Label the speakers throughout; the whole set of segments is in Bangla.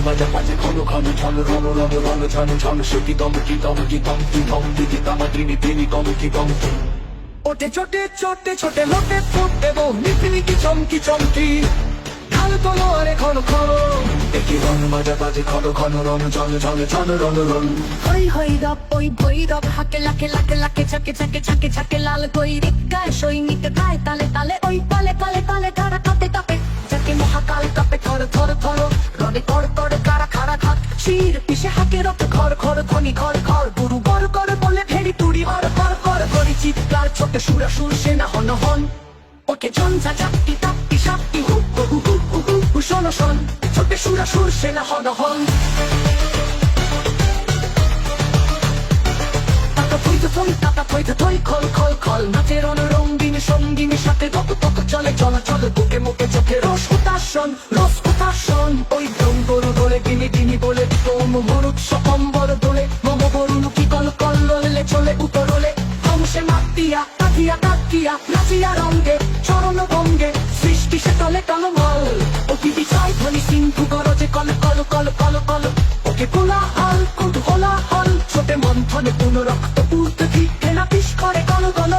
Speaker 1: বাজা বাজে ঘন ঘন ঝন রণ রণ রণ ঝন ঝন সে দম কি দম কি দম কি দম দিদি তামা দিনি দিনি দম কি দম ওটে ছোটে ছোটে ছোটে লোটে ফুটে বো নিপিনি কি চমকি চমকি ঢাল তোলো আরে ঘন ঘন দেখি রণ বাজা বাজে ঘন ঘন রণ ঝন ঝন ঝন রণ রণ
Speaker 2: হই হই রব ওই বই রব হাকে লাকে লাকে লাকে ছাকে ছাকে ছাকে ছাকে লাল কই রিক্কায় সৈনিক গায় তালে তালে ওই পালে পালে পালে ধারা কাপে কাপে যাকে মহাকাল কাপে থর থর থর রনে কর কর কারা খারা খাক শির পিছে হাকে রক্ত ঘর ঘর খনি ঘর ঘর গুরু বর কর বলে ভেড়ি তুড়ি হর হর কর করি চিৎকার ছোটে সুরা সুর সেনা হন হন ওকে ঝঞ্ঝা চাপটি তাপটি সাপটি হু হু হু হু হু হু শোন শোন ছোটে সুরা সুর সেনা হন হন টাকা থইতে থই খল খল খল নাচের রঙিন সঙ্গিনী সাথে তত তত চলে চলাচল বুকে মুখে চোখে রস উতাসন ওই দম গরু দোলে গিনি গিনি বলে তোম মরুৎ সকম্বর দোলে মম বরুণ কি কল কল ললে চলে উতরলে হংসে মাতিয়া কাটিয়া কাটিয়া নাচিয়া রঙ্গে চরণ ভঙ্গে সৃষ্টি সে তলে টলমল অতি বিষয় ধ্বনি সিন্ধু গরজে কল কল কল কল কল ওকে কোলাহল কুতূহলাহল ছোটে মন্থনে পুনরক্ত পূর্তে ঘেনা পিস করে গল গল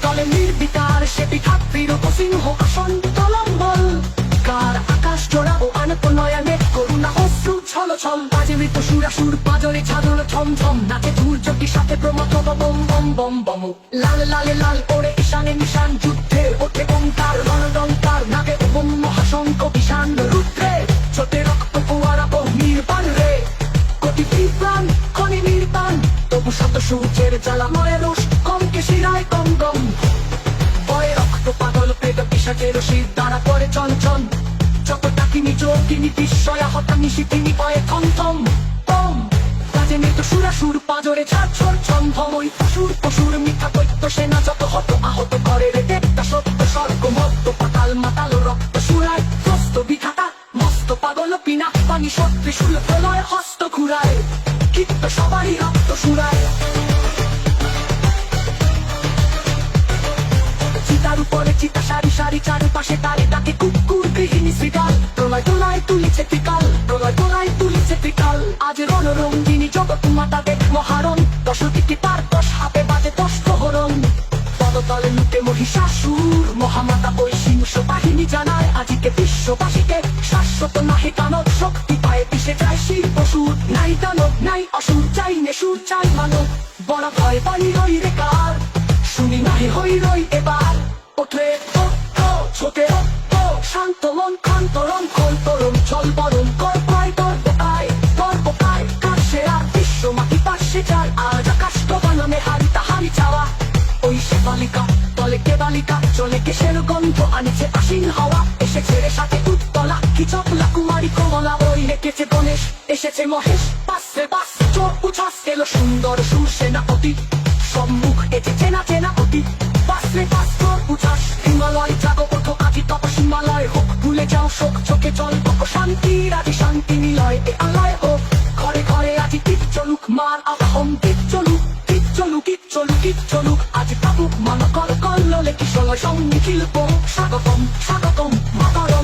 Speaker 2: তলে নির্বিকার সে পিঠা বিরূপ সিংহ আসন তলম্বল কার আকাশ জোড়া ও আনত নয়নে করুণা অশ্রু ছল ছল বাজে মৃত সুরাসুর পাজরে ছাদর ছম ছম নাচে ধূর্যটির সাথে প্রমথ বম বম বম বম লাল লালে লাল ওরে ঈশানে নিশান যুদ্ধে ওঠে ওঙ্কার রণডঙ্কার নাগে ওম মহাশঙ্খ ঈশান রুদ্রে ছোটে রক্ত ফোয়ারা বহু নির্বাণ রে কোটি বিপ্রাণ খনি নির্বাণ তবু শত সূর্যের জ্বালা ময় রোষ কমকে শিরায় কম গম ভয়ে রক্ত পাগল পেট পিশাচের শির দ্বারা করে চঞ্চন যত টাকিনি যোগিনী বিস্ময়া হতানিশি তিনি পায়ে থম থম থম কাজে মৃত সুরাসুর পাজরে ঝাড়ছর ছন্দম ওই পশুর মিথ্যা দৈত্য সেনা যত হত আহত করে রে দেবতা সত্য স্বর্গ মত্ত পাতাল মাতাল রক্ত সুরায় ত্রস্ত বিধাতা মস্ত পাগল পিনা পানি সত্রে শুল প্রলয় হস্ত ঘুরায় কীর্ত সবারই রক্ত সুরায় চিতার উপরে চিতা সারি সারি চারপাশে তারে তাকে কুকুর গৃহিণী শ্রীকাল প্রলয় তোলায় তুলিছে ত্রিকাল প্রলয় তোলায় তুলিছে ত্রিকাল আজ রণরঙ্গিনী জগৎ মাতা দেখ মহারণ দশদিকে তার 10 হাতে বাজে 10 প্রহরণ পদতলে লুটে মহিষাসুর মহামাতা ওই সিংহ বাহিনী জানায় আজিকে বিশ্ববাসীকে শাশ্বত নাহি দানব শক্তি পায়ে পিছে যায় শির পশুর নাই দানব নাই অসুর চাই নেশুর চাই মানব বড় ভয় বাড়ি রই রে কার শুনি নাহি হই রই এবার ওঠে ছোটে শান্ত মন খান্তরণ খন্তরণ চল বরণ কর প্রায় তোর বোকায় কার সেরা বিশ্ব মাটি পাশে যার আজ আকাশ বানামে হারি তাহারি চাওয়া ওই সে বালিকা তলে কে বালিকা চলে কেশের গন্ধ আনিছে আশিন হাওয়া এসেছে রে সাথে উত্তলা কি চকলা কুমারী কমলা ওই রেখেছে গণেশ এসেছে মহেশ পাশে বাস চোর উচ্ছ্বাস এলো সুন্দর সুর সেনাপতি সম্মুখ এতে চেনা চেনা অতি বাসরে বাস চোর উচ্ছ্বাস হিমালয় জাগো ওঠো আজি তপসিমালয় হোক ভুলে যাও শোক চোখে চল শান্তি রাজি শান্তি নিলয় এ আলয় হোক ঘরে ঘরে আজি টিপ চলুক মার আবাহন টিপ চলুক টিপ চলুক টিপ চলুক টিপ চলুক আজি পাবুক মানা কল কল ললে কিশলয় সঙ্গী শিল্প স্বাগতম স্বাগতম মাতরম